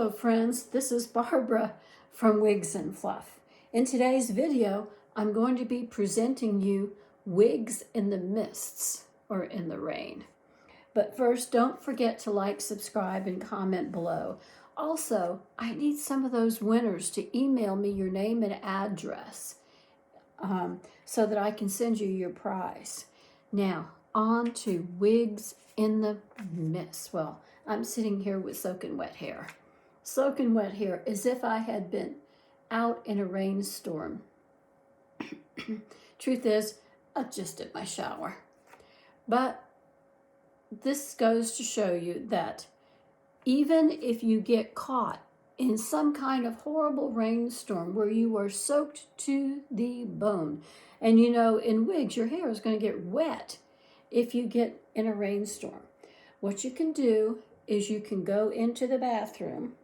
Hello friends, this is Barbara from Wigs and Fluff. In today's video, I'm going to be presenting you Wigs in the Mists, or in the rain. But first, don't forget to like, subscribe, and comment below. Also, I need some of those winners to email me your name and address so that I can send you your prize. Now, on to Wigs in the Mist. Well, I'm sitting here with soaking wet hair. Soaking wet hair as if I had been out in a rainstorm. Truth is, I'm just in my shower. But this goes to show you that even if you get caught in some kind of horrible rainstorm where you are soaked to the bone, and you know, in wigs, your hair is going to get wet if you get in a rainstorm. What you can do is you can go into the bathroom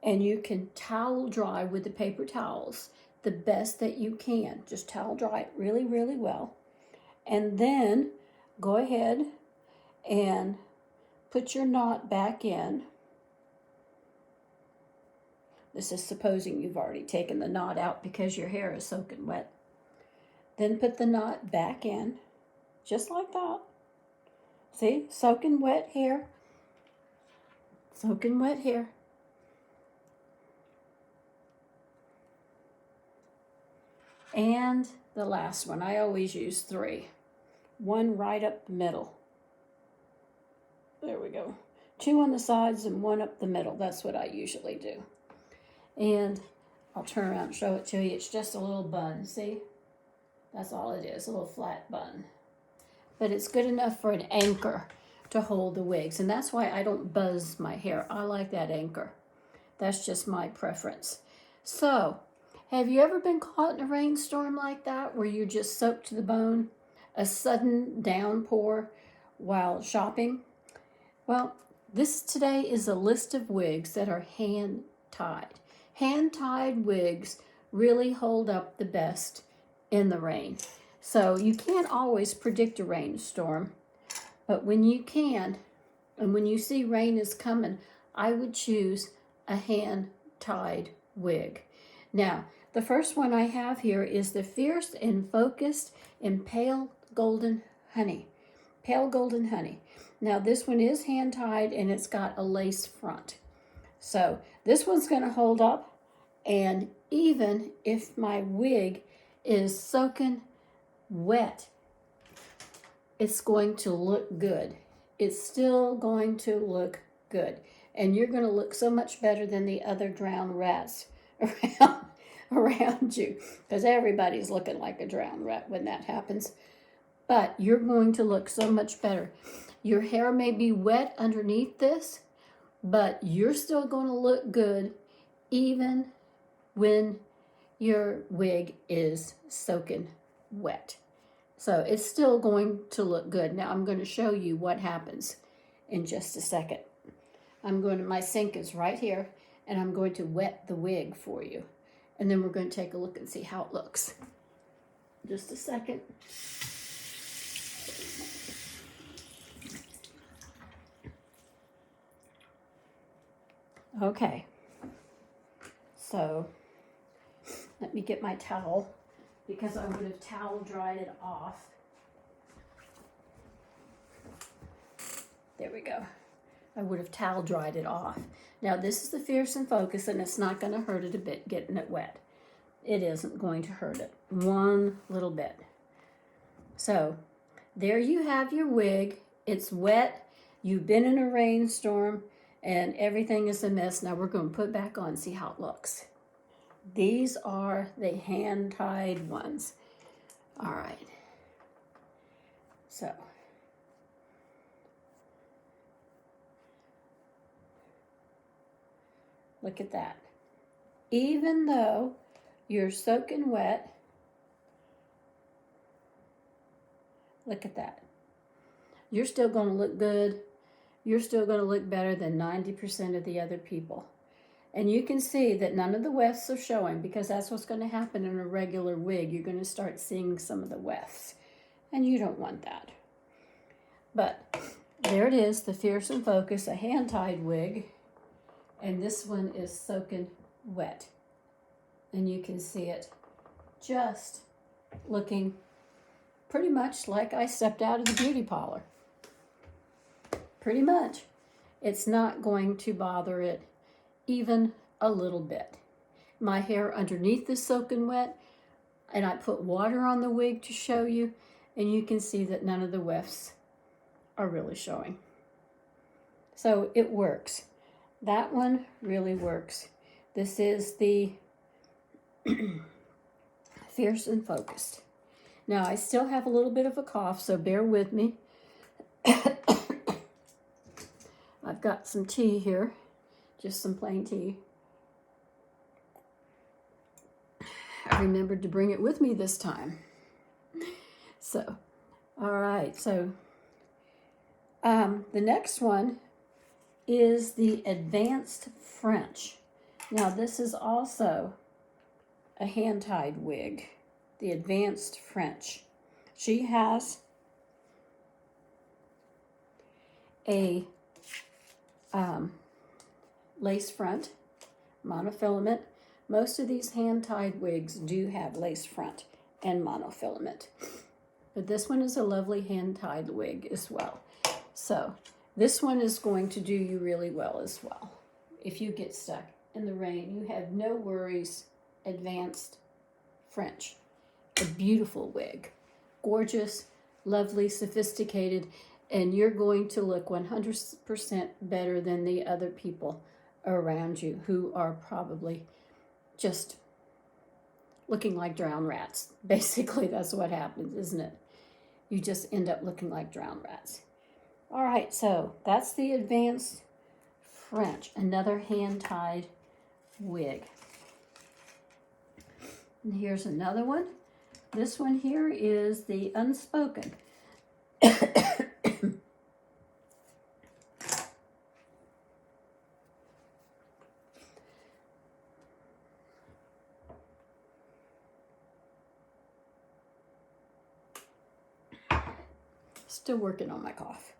and you can towel dry with the paper towels the best that you can. Just towel dry it really, really well. And then go ahead and put your knot back in. This is supposing you've already taken the knot out because your hair is soaking wet. Then put the knot back in, just like that. See, soaking wet hair. Soaking wet hair. And the last one, I always use 3. One right up the middle. There we go. 2 on the sides and 1 up the middle. That's what I usually do. And I'll turn around and show it to you. It's just a little bun, see? That's all it is, a little flat bun. But it's good enough for an anchor to hold the wigs. And that's why I don't buzz my hair. I like that anchor. That's just my preference. So, have you ever been caught in a rainstorm like that where you're just soaked to the bone? A sudden downpour while shopping? Well, this today is a list of wigs that are hand-tied. Hand-tied wigs really hold up the best in the rain. So you can't always predict a rainstorm, but when you can, and when you see rain is coming, I would choose a hand-tied wig. Now, the first one I have here is the Fierce and Focused in Pale Golden Honey. Pale Golden Honey. Now, this one is hand-tied, and it's got a lace front. So, this one's going to hold up, and even if my wig is soaking wet, it's going to look good. It's still going to look good. And you're going to look so much better than the other drowned rats around you, because everybody's looking like a drowned rat when that happens. But you're going to look so much better. Your hair may be wet underneath this, but you're still going to look good even when your wig is soaking wet. So it's still going to look good. Now I'm going to show you what happens in just a second. My sink is right here, and I'm going to wet the wig for you. And then we're going to take a look and see how it looks. Just a second. Okay. So, let me get my towel, because I would have towel dried it off. There we go. I would have towel dried it off. Now this is the Fierce and Focus, and it's not going to hurt it a bit getting it wet. It isn't going to hurt it one little bit. So there you have your wig. It's wet. You've been in a rainstorm and everything is a mess. Now we're going to put it back on and see how it looks. These are the hand-tied ones. All right. So look at that. Even though you're soaking wet, look at that. You're still going to look good. You're still going to look better than 90% of the other people. And you can see that none of the wefts are showing, because that's what's going to happen in a regular wig. You're going to start seeing some of the wefts. And you don't want that. But there it is, the Fierce and Focus, a hand-tied wig. And this one is soaking wet. And you can see it just looking pretty much like I stepped out of the beauty parlor. Pretty much. It's not going to bother it even a little bit. My hair underneath is soaking wet, and I put water on the wig to show you, and you can see that none of the wefts are really showing. So it works. That one really works. This is the Fierce and Focused. Now, I still have a little bit of a cough, so bear with me. I've got some tea here, just some plain tea. I remembered to bring it with me this time. So, all right, so the next one is the Advanced French. Now, this is also a hand-tied wig, the Advanced French. She has a lace front, monofilament. Most of these hand-tied wigs do have lace front and monofilament. But this one is a lovely hand-tied wig as well. So this one is going to do you really well as well. If you get stuck in the rain, you have no worries. Advanced French. A beautiful wig. Gorgeous, lovely, sophisticated, and you're going to look 100% better than the other people around you who are probably just looking like drowned rats. Basically, that's what happens, isn't it? You just end up looking like drowned rats. All right, so that's the Advanced French, another hand-tied wig. And here's another one. This one here is the Unspoken. Still working on my cough.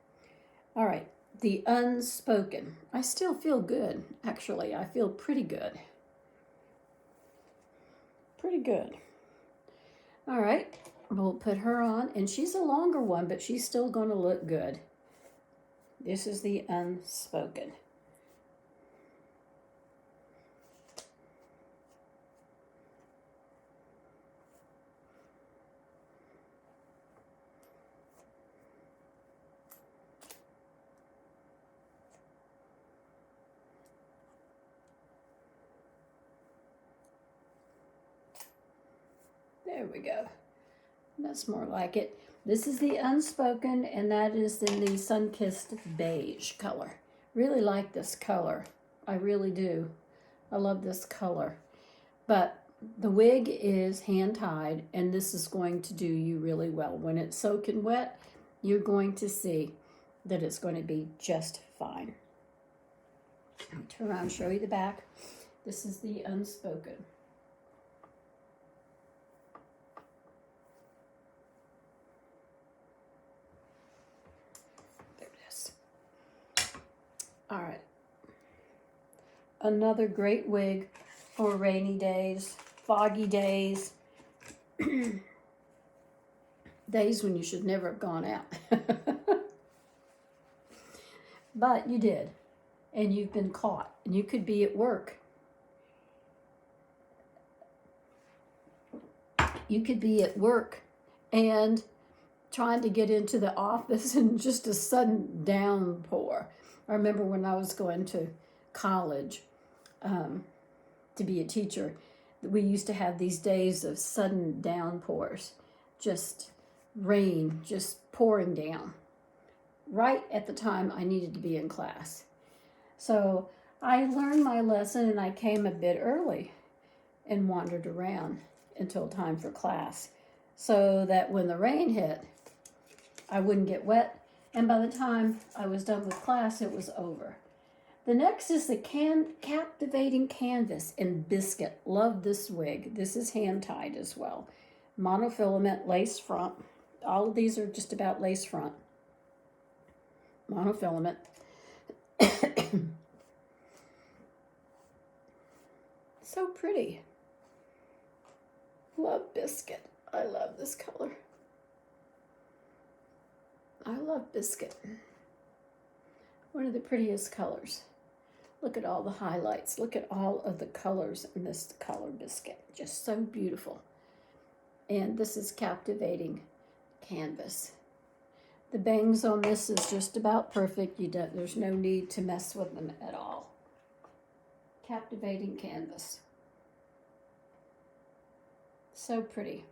All right, the Unspoken. I still feel good, actually. I feel pretty good. Pretty good. All right, we'll put her on, and she's a longer one, but she's still going to look good. This is the Unspoken. There we go. That's more like it. This is the Unspoken, and that is in the Sun-Kissed beige color. Really like this color. I really do. I love this color. But the wig is hand-tied, and this is going to do you really well. When it's soaking wet, you're going to see that it's going to be just fine. I'll turn around and show you the back. This is the Unspoken. All right, another great wig for rainy days, foggy days, days when you should never have gone out. But you did, and you've been caught, and you could be at work. You could be at work and trying to get into the office and just a sudden downpour. I remember when I was going to college to be a teacher, we used to have these days of sudden downpours, just rain just pouring down, right at the time I needed to be in class. So I learned my lesson, and I came a bit early and wandered around until time for class, so that when the rain hit, I wouldn't get wet. And by the time I was done with class, it was over. The next is the Captivating Canvas in Biscuit. Love this wig. This is hand-tied as well. Monofilament, lace front. All of these are just about lace front. Monofilament. So pretty. Love Biscuit. I love this color. I love Biscuit. One of the prettiest colors. Look at all the highlights. Look at all of the colors in this color Biscuit. Just so beautiful. And this is captivating canvas. The bangs on this is just about perfect. There's no need to mess with them at all. Captivating canvas. So pretty.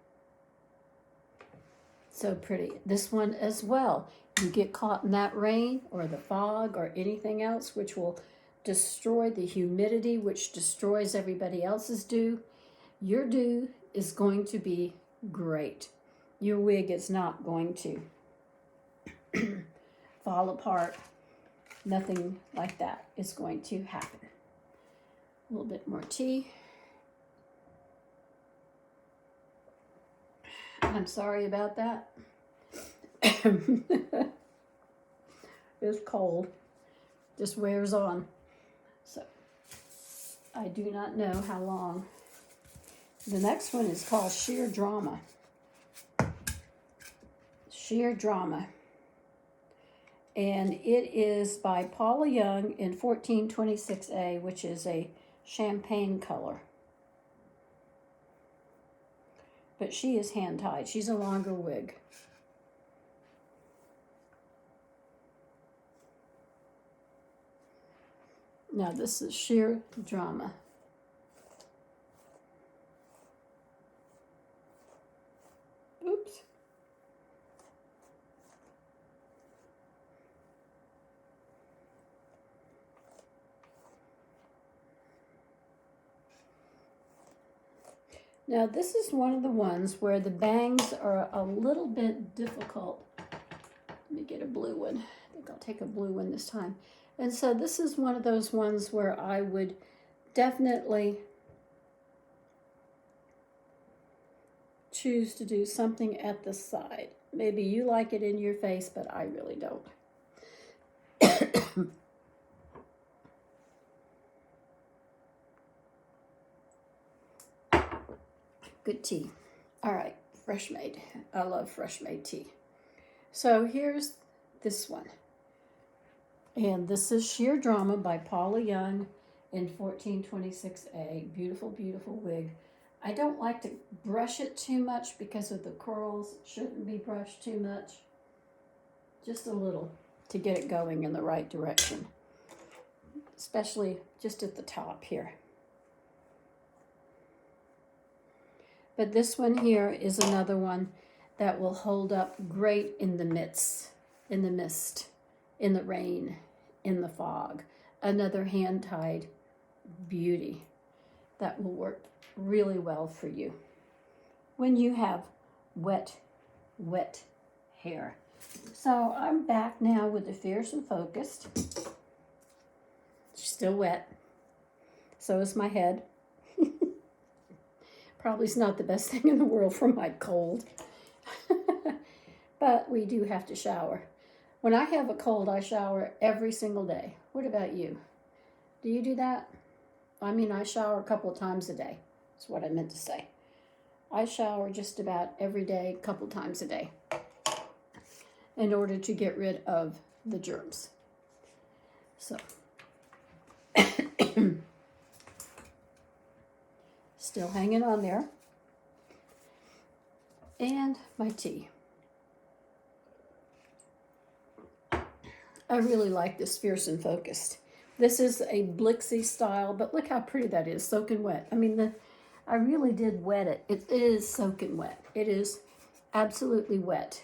So pretty. This one as well. You get caught in that rain or the fog or anything else which will destroy the humidity, which destroys everybody else's dew. Your dew is going to be great. Your wig is not going to fall apart. Nothing like that is going to happen. A little bit more tea. I'm sorry about that. It's cold. Just wears on. So I do not know how long. The next one is called Sheer Drama. Sheer Drama. And it is by Paula Young in 1426A, which is a champagne color. But she is hand-tied. She's a longer wig. Now this is Sheer Drama. Oops. Now this is one of the ones where the bangs are a little bit difficult. Let me get a blue one. I think I'll take a blue one this time. And so this is one of those ones where I would definitely choose to do something at the side. Maybe you like it in your face, but I really don't. Good tea. All right, fresh made. I love fresh made tea. So here's this one. And this is Sheer Drama by Paula Young in 1426A. Beautiful, beautiful wig. I don't like to brush it too much because of the curls. Shouldn't be brushed too much. Just a little to get it going in the right direction. Especially just at the top here. But this one here is another one that will hold up great in the mist, in the rain, in the fog. Another hand-tied beauty that will work really well for you when you have wet hair. So I'm back now with the Fierce and Focused. She's still wet. So is my head. Probably is not the best thing in the world for my cold. But we do have to shower. When I have a cold, I shower every single day. What about you? Do you do that? I mean, I shower a couple of times a day. That's what I meant to say. I shower just about every day, a couple times a day, in order to get rid of the germs. So, still hanging on there. And my tea. I really like this Fierce and Focused. This is a Blixie style, but look how pretty that is, soaking wet. I mean, I really did wet it. It is soaking wet. It is absolutely wet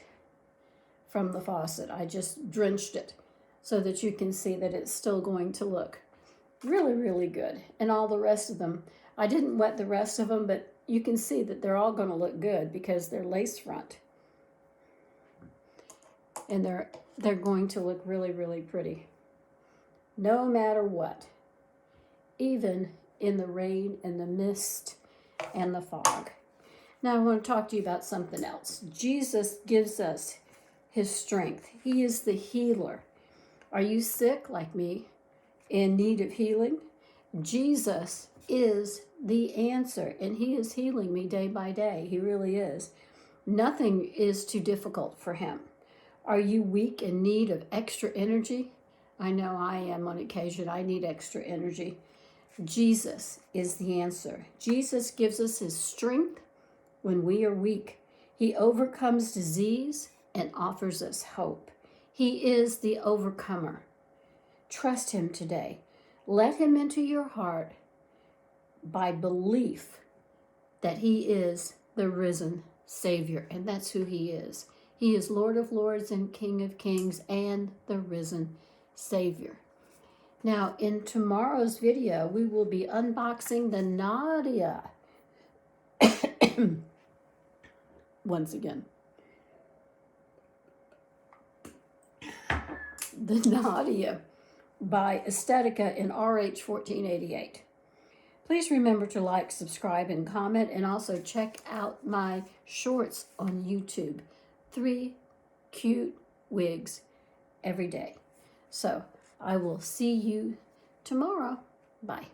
from the faucet. I just drenched it so that you can see that it's still going to look really, really good. And all the rest of them, I didn't wet the rest of them, but you can see that they're all going to look good because they're lace front. And they're going to look really, really pretty. No matter what. Even in the rain and the mist and the fog. Now I want to talk to you about something else. Jesus gives us his strength. He is the healer. Are you sick like me, in need of healing? Jesus is the answer, and he is healing me day by day. He really is. Nothing is too difficult for him. Are you weak in need of extra energy? I know I am on occasion. I need extra energy. Jesus is the answer. Jesus gives us his strength when we are weak. He overcomes disease and offers us hope. He is the overcomer. Trust him today. Let him into your heart by belief that he is the risen Savior, and that's who he is. He is Lord of Lords and King of Kings and the risen Savior. Now, in tomorrow's video, we will be unboxing the Nadia. Once again. The Nadia by Estetica in RH 1488. Please remember to like, subscribe, and comment, and also check out my shorts on YouTube. 3 cute wigs every day. So I will see you tomorrow. Bye.